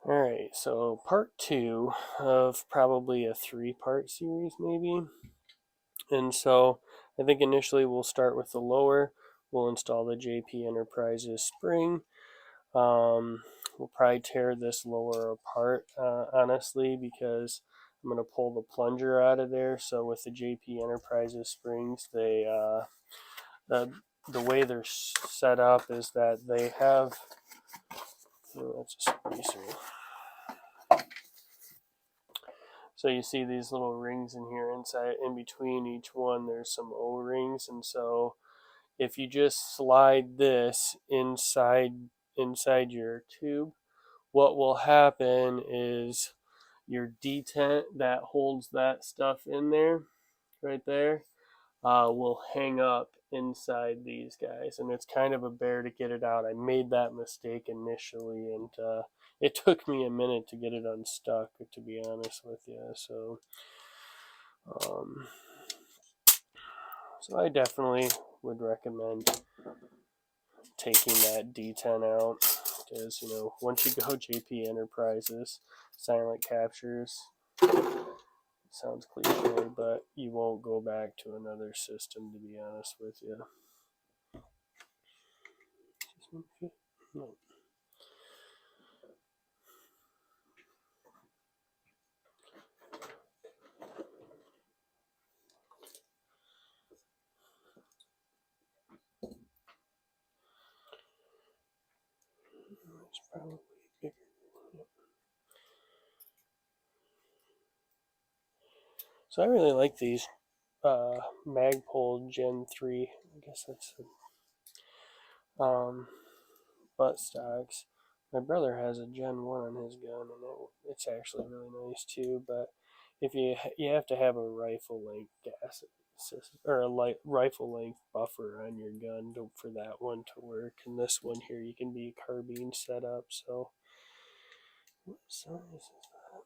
Alright, so part 2 of probably a 3-part series maybe. And so I think initially we'll start with the lower. We'll install the JP Enterprises spring. We'll probably tear this lower apart, honestly, because I'm going to pull the plunger out of there. So with the JP Enterprises springs, the way they're set up is that they have, that's a spacer. So you see these little rings in here inside, in between each one there's some O-rings, and so if you just slide this inside your tube, what will happen is your detent that holds that stuff in there, right there, will hang up inside these guys, and it's kind of a bear to get it out. I made that mistake initially, and it took me a minute to get it unstuck, to be honest with you. Um, so I definitely would recommend taking that detent out, because once you go JP Enterprises, silent captures, sounds cliche, but you won't go back to another system, to be honest with you. No. It's probably bigger. So I really like these Magpul Gen 3. I guess that's butt stocks. My brother has a Gen 1 on his gun, and it's actually really nice too. But if you have to have a rifle length gas system, or a rifle length buffer on your gun for that one to work. And this one here, you can be carbine set up. So what size is that?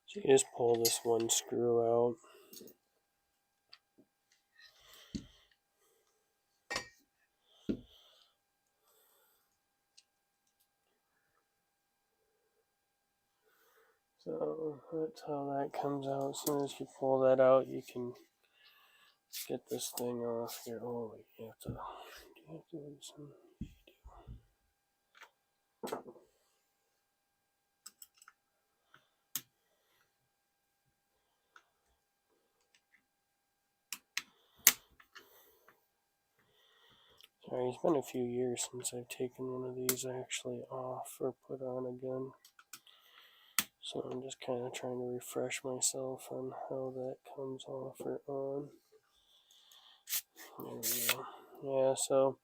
So you just pull this one screw out. So that's how that comes out. As soon as you pull that out, you can get this thing off here. Oh, you have to do some. Sorry, it's been a few years since I've taken one of these actually off or put on again. So I'm just kind of trying to refresh myself on how that comes off or on. There we go. Yeah, so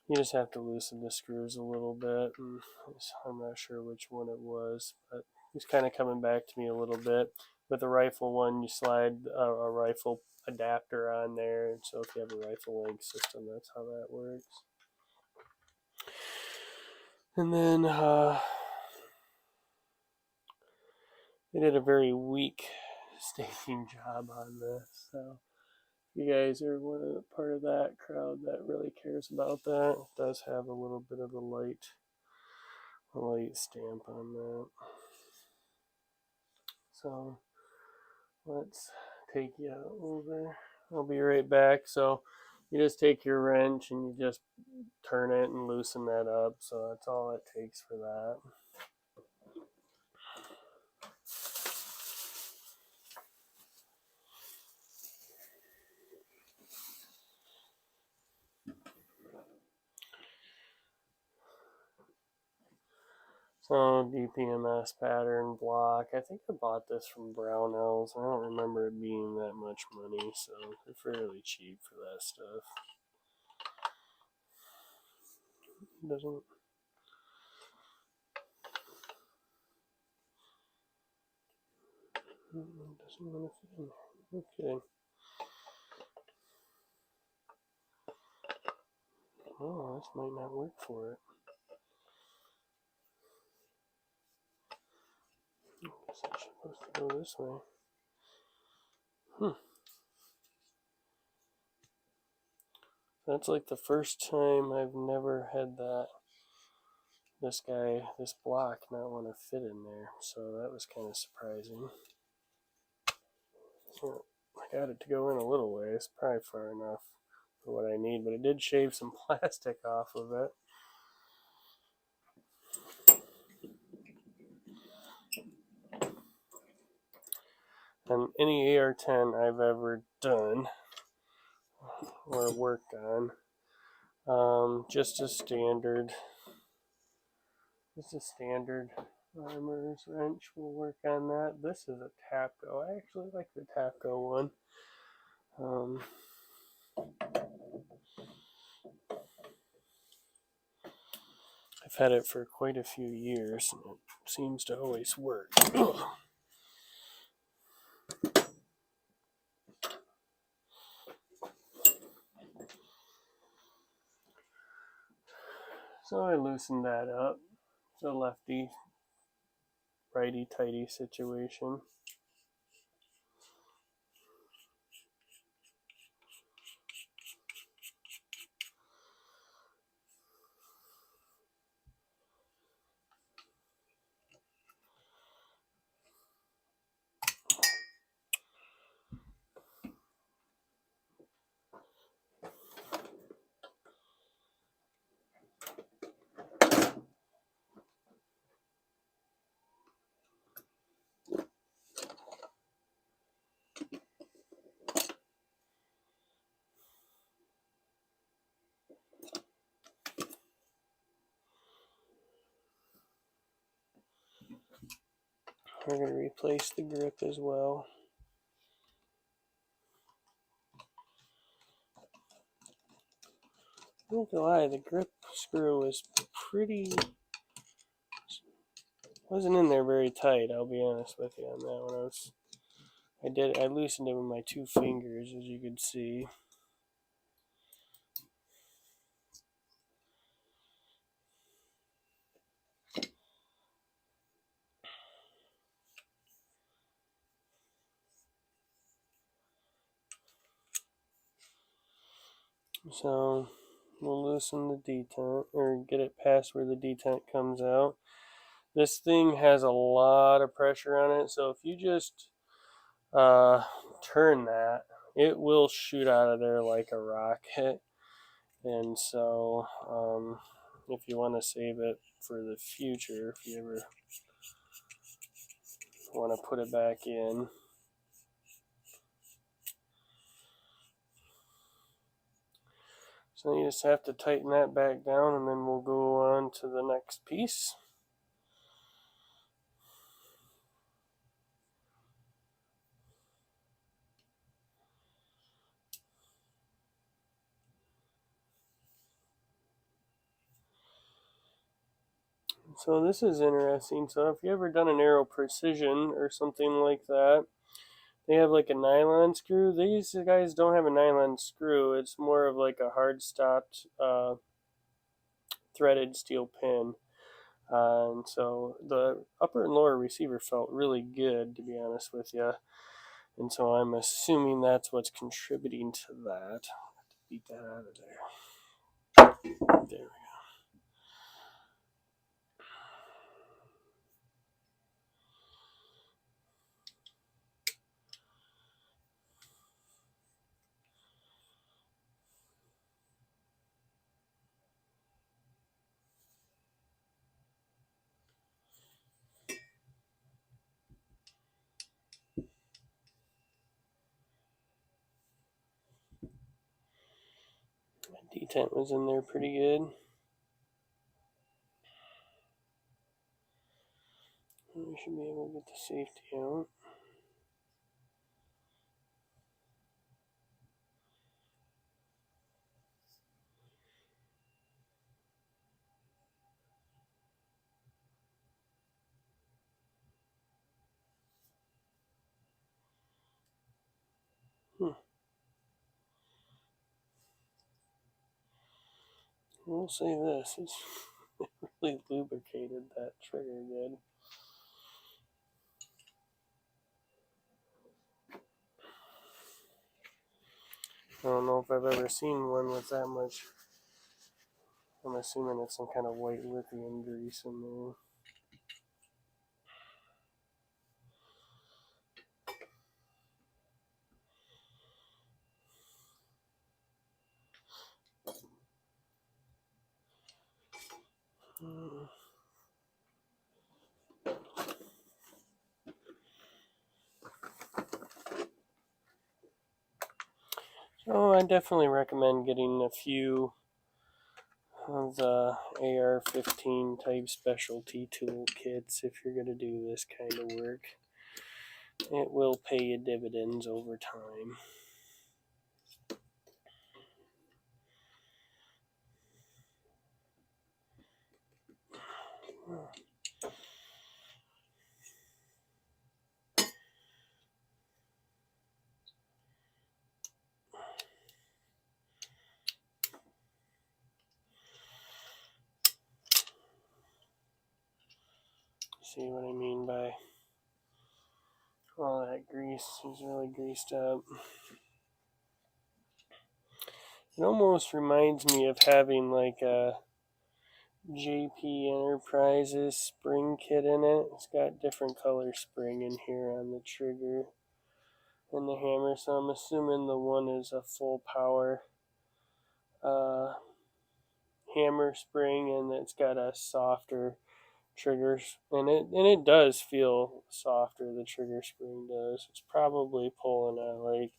you just have to loosen the screws a little bit. And I'm not sure which one it was, but it's kind of coming back to me a little bit. With the rifle one, you slide a rifle adapter on there, and so if you have a rifle length system, that's how that works. And then they did a very weak staging job on this, so if you guys are part of that crowd that really cares about that, it does have a little bit of a light stamp on that. So let's take you over. I'll be right back. So you just take your wrench and you just turn it and loosen that up. So that's all it takes for that. So DPMS pattern block. I think I bought this from Brownells. I don't remember it being that much money, so they're fairly cheap for that stuff. Doesn't want to fit in there. Okay. This might not work for it. I guess I'm supposed to go this way. That's like the first time I've never had this block not want to fit in there. So that was kind of surprising. So I got it to go in a little ways, probably far enough for what I need, but it did shave some plastic off of it. And any AR10 I've ever done or worked on, just a standard armorer's wrench will work on that. This is a Tapco. I actually like the Tapco one. I've had it for quite a few years, and it seems to always work. So I loosened that up. It's a lefty, righty tighty situation. We're going to replace the grip as well. I'm not gonna lie, the grip screw was wasn't in there very tight, I'll be honest with you on that one. I loosened it with my 2 fingers, as you could see. So we'll loosen the detent, or get it past where the detent comes out. This thing has a lot of pressure on it, so if you just turn that, it will shoot out of there like a rocket. And so if you want to save it for the future, if you ever want to put it back in, so you just have to tighten that back down, and then we'll go on to the next piece. So this is interesting. So if you ever done an Aero Precision or something like that, they have like a nylon screw. These guys don't have a nylon screw. It's more of like a hard stopped threaded steel pin. And so the upper and lower receiver felt really good, to be honest with you. And so I'm assuming that's what's contributing to that. Beat that out of there. There we go. Detent was in there pretty good. We should be able to get the safety out. We'll say this, it's really lubricated that trigger good. I don't know if I've ever seen one with that much. I'm assuming it's some kind of white lithium grease in there. So I definitely recommend getting a few of the AR-15 type specialty tool kits if you're going to do this kind of work. It will pay you dividends over time. See what I mean by all that grease is really greased up. It almost reminds me of having like a JP Enterprises spring kit in it. It's got different color spring in here on the trigger and the hammer, so I'm assuming the one is a full power hammer spring, and it's got a softer triggers, and it does feel softer. The trigger spring does. It's probably pulling at like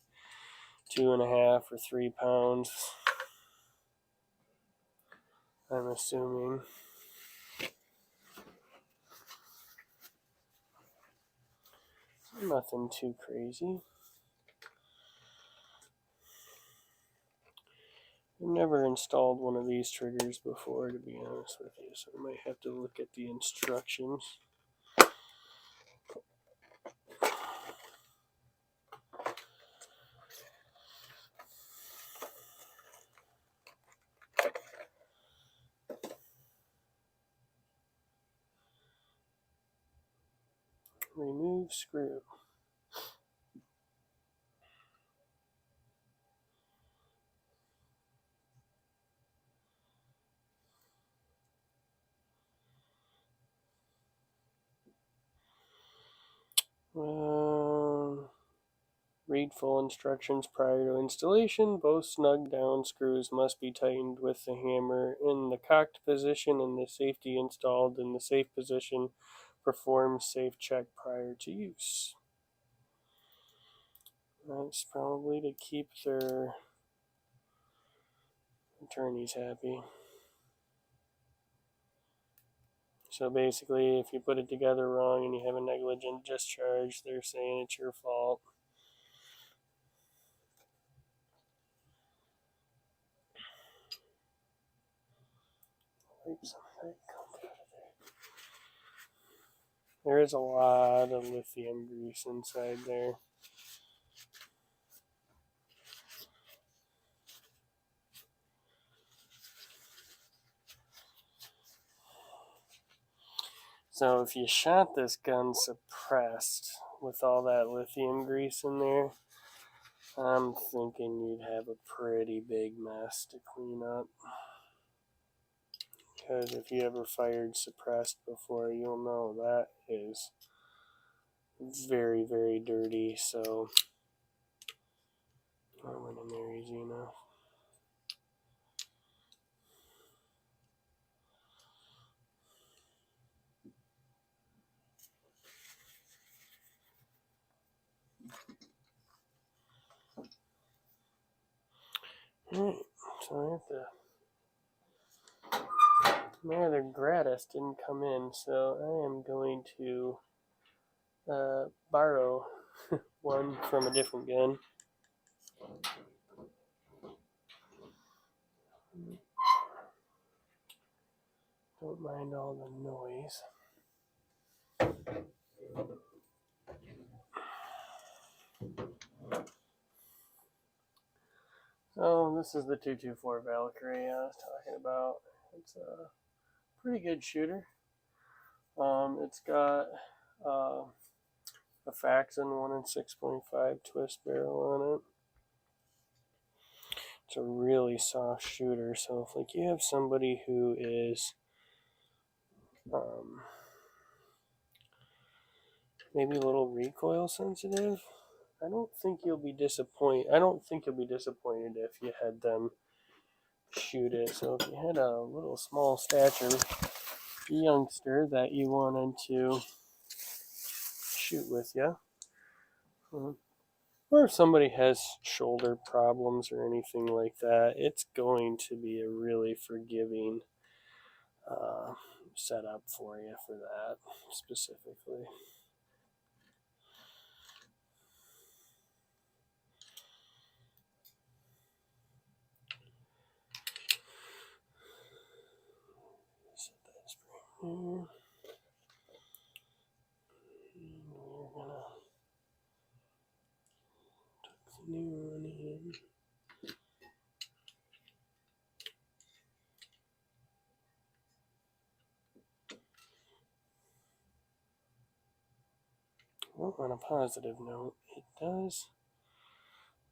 2.5 or 3 pounds, I'm assuming. Nothing too crazy. I've never installed one of these triggers before, to be honest with you, so I might have to look at the instructions. Remove screw. Read full instructions prior to installation. Both snug down screws must be tightened with the hammer in the cocked position and the safety installed in the safe position. Perform safe check prior to use. That's probably to keep their attorneys happy. So basically, if you put it together wrong and you have a negligent discharge, they're saying it's your fault. There is a lot of lithium grease inside there. So if you shot this gun suppressed with all that lithium grease in there, I'm thinking you'd have a pretty big mess to clean up. Because if you ever fired suppressed before, you'll know that is very, very dirty. So I went in there easy enough. Alright, so my other gratis didn't come in, so I am going to borrow one from a different gun. Don't mind all the noise. So this is the 224 Valkyrie I was talking about. It's a pretty good shooter. It's got uh, a Faxon 1 and 6.5 twist barrel on it. It's a really soft shooter, so if like you have somebody who is maybe a little recoil sensitive, I don't think you'll be disappointed. I don't think you'll be disappointed if you had them shoot it. So if you had a little small stature youngster that you wanted to shoot with you, or if somebody has shoulder problems or anything like that, it's going to be a really forgiving setup for you for that specifically. Set that spring there. And we're gonna tuck the new one in. Well, on a positive note, it does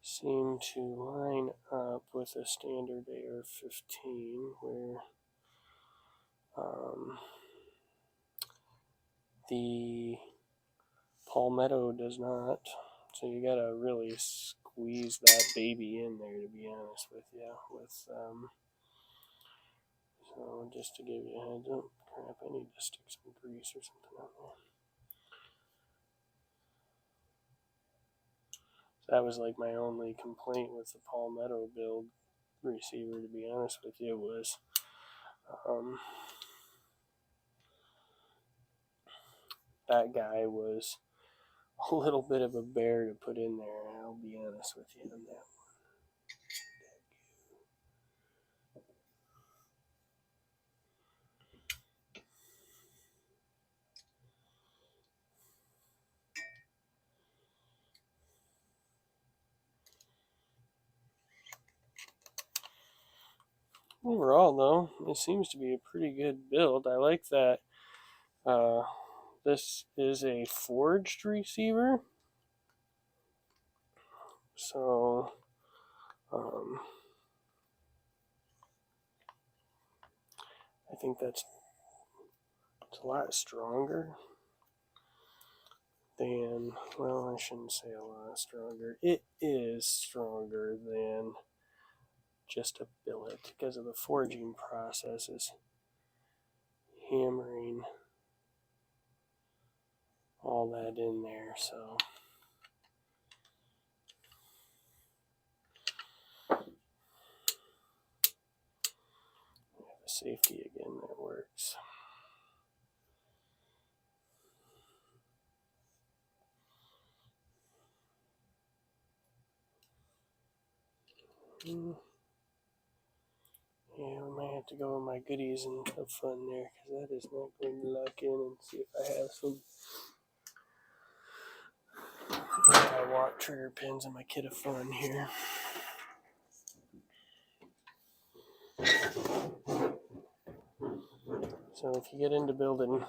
seem to line up with a standard AR-15 where the Palmetto does not. So you gotta really squeeze that baby in there, to be honest with you. So just to give you a heads up, crap, I need to stick some grease or something on there. So that was like my only complaint with the Palmetto build receiver, to be honest with you, was that guy was a little bit of a bear to put in there, I'll be honest with you on that one. Overall, though, it seems to be a pretty good build. I like that this is a forged receiver. So, I think it's a lot stronger than, well, I shouldn't say a lot stronger. It is stronger than just a billet because of the forging processes, hammering all that in there. So we have a safety again that works. Yeah, we might have to go with my goodies and have fun there, because that is not going to lock in. And see if I have some anti-walk trigger pins in my kit of fun here. So if you get into building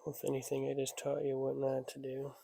If anything, I just taught you what not to do.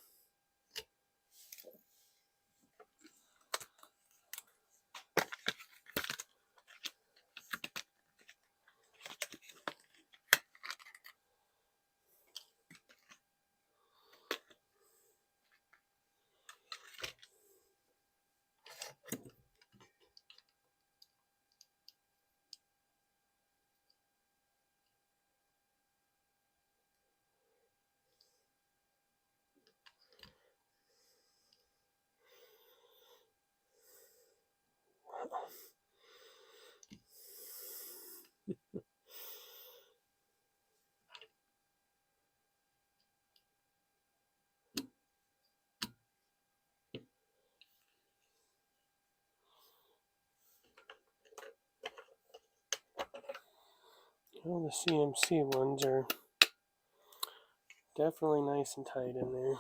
Well, the CMC ones are definitely nice and tight in there.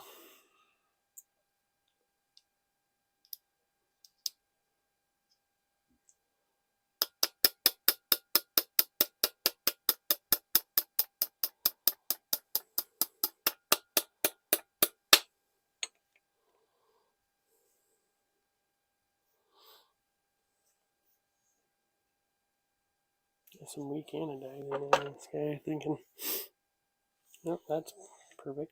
Got some weak anodizing on this guy, thinking, nope, that's perfect.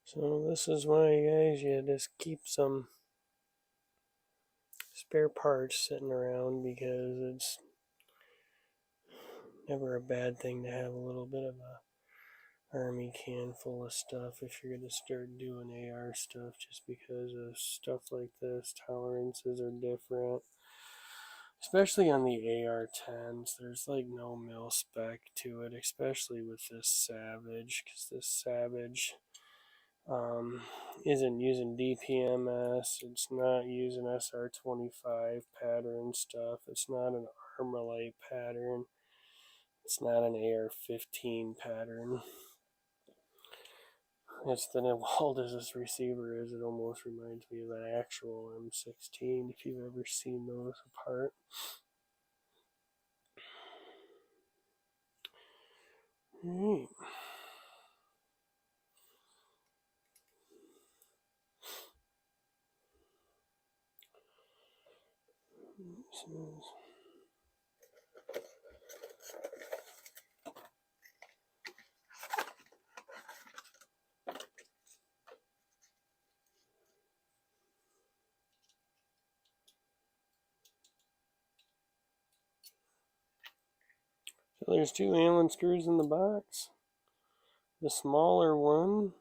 So this is why, guys, you just keep some spare parts sitting around, because it's never a bad thing to have a little bit of a army can full of stuff if you're going to start doing AR stuff, just because of stuff like this. Tolerances are different, especially on the AR10s. There's like no mil spec to it, especially with this Savage, because this Savage isn't using DPMS, it's not using SR25 pattern stuff, it's not an Armalite pattern, it's not an AR-15 pattern. It's the walled as this receiver is, it almost reminds me of an actual M16, if you've ever seen those apart. Alright. So there's two Allen screws in the box. The smaller one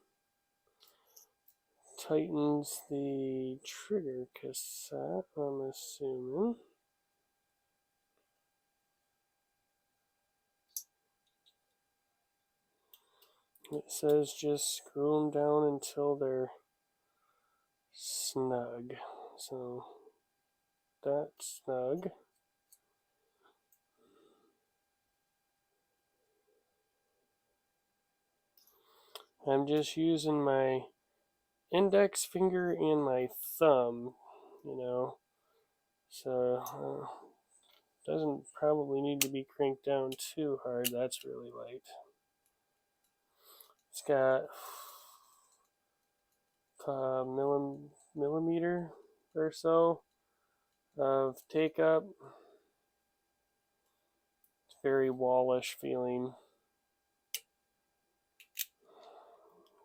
tightens the trigger cassette, I'm assuming. It says just screw them down until they're snug. So that's snug. I'm just using my index finger and my thumb, so doesn't probably need to be cranked down too hard. That's really light. It's got a millimeter or so of take up. It's very wallish feeling.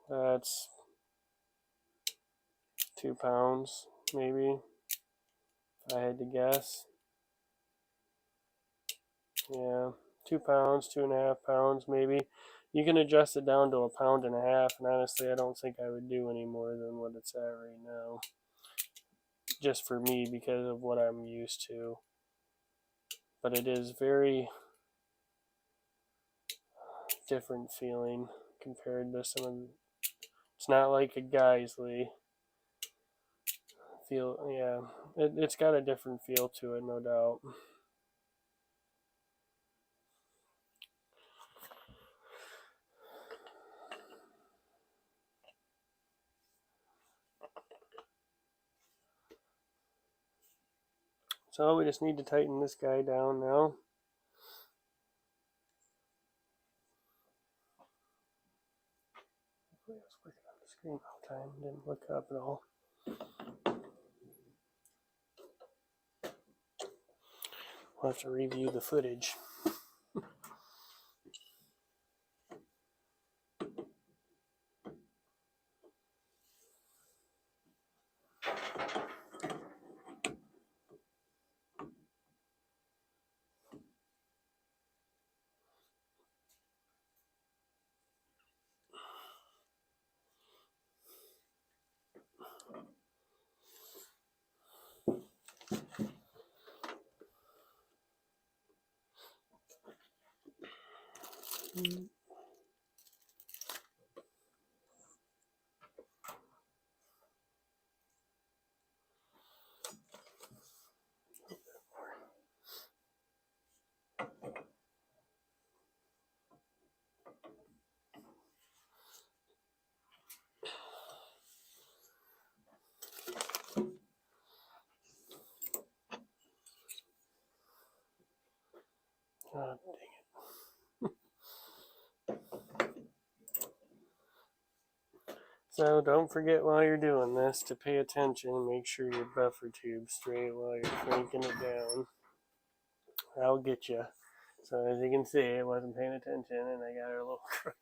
That's 2 pounds. maybe, if I had to guess. Yeah, 2 pounds, 2.5 pounds, maybe. You can adjust it down to 1.5 pounds, and honestly, I don't think I would do any more than what it's at right now. Just for me, because of what I'm used to. But it is very different feeling compared to some of. It's not like a Geisley feel. Yeah, it's got a different feel to it, no doubt. So we just need to tighten this guy down now. I was working on the screen all the time, didn't look up at all. We'll have to review the footage. Oh, dang it. So don't forget while you're doing this to pay attention. Make sure your buffer tube's straight while you're cranking it down. I'll get you. So as you can see, I wasn't paying attention and I got her a little crooked.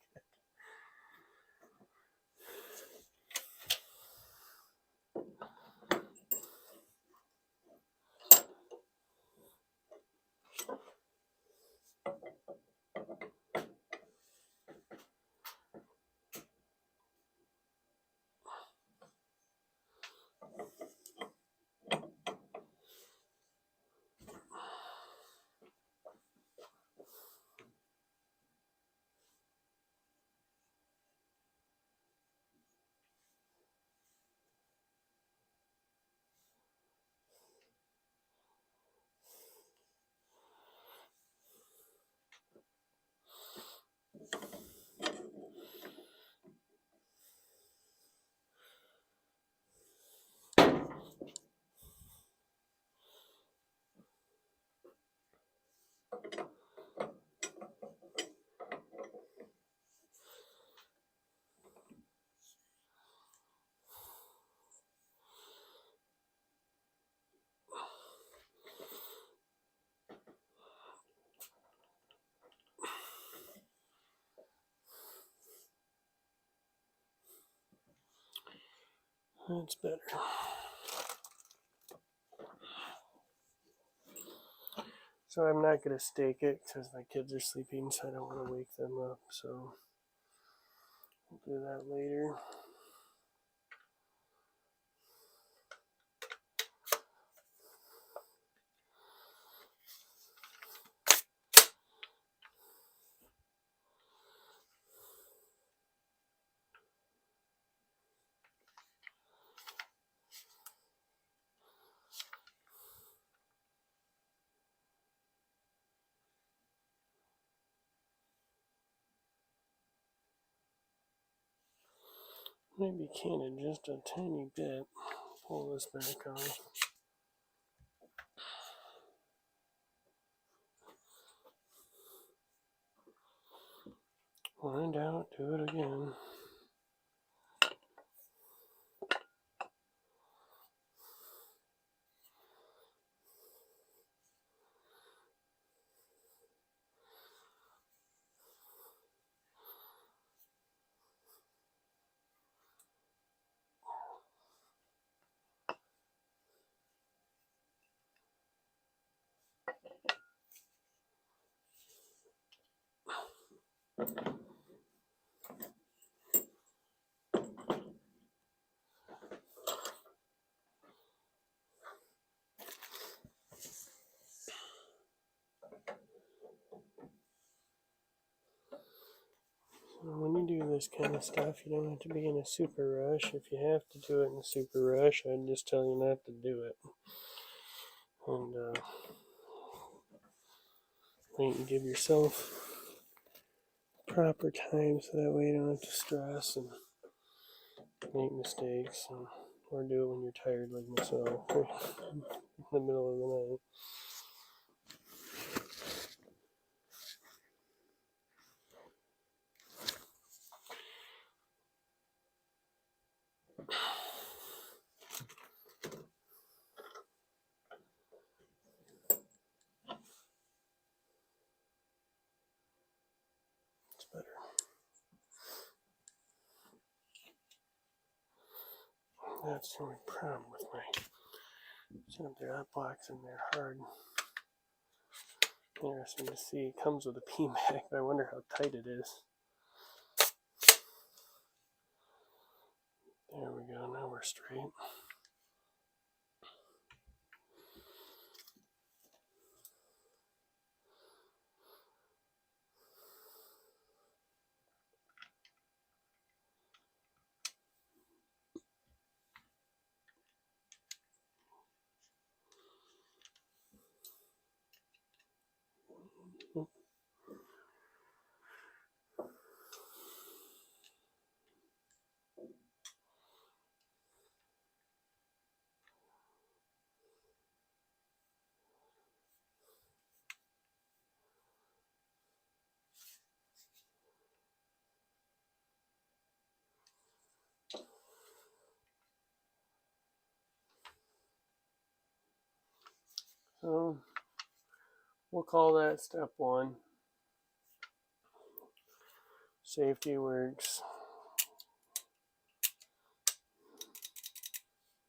That's better. So I'm not going to stake it because my kids are sleeping, so I don't want to wake them up. So we'll do that later. Maybe canted just a tiny bit. Pull this back on. When in doubt, do it again. When you do this kind of stuff, you don't have to be in a super rush. If you have to do it in a super rush, I'd just tell you not to do it. And wait and give yourself proper time so that way you don't have to stress and make mistakes, or do it when you're tired like myself in the middle of the night. It's better. That's the only problem with my setup there. That block's in there hard. Interesting to see. It comes with a PMAC, but I wonder how tight it is. There we go. Now we're straight. So we'll call that step 1. Safety works.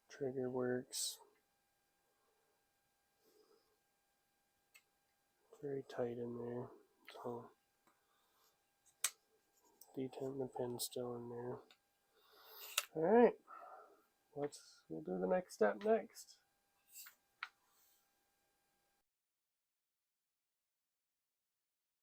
Trigger works. Very tight in there. So detent the pin still in there. Alright. We'll do the next step next.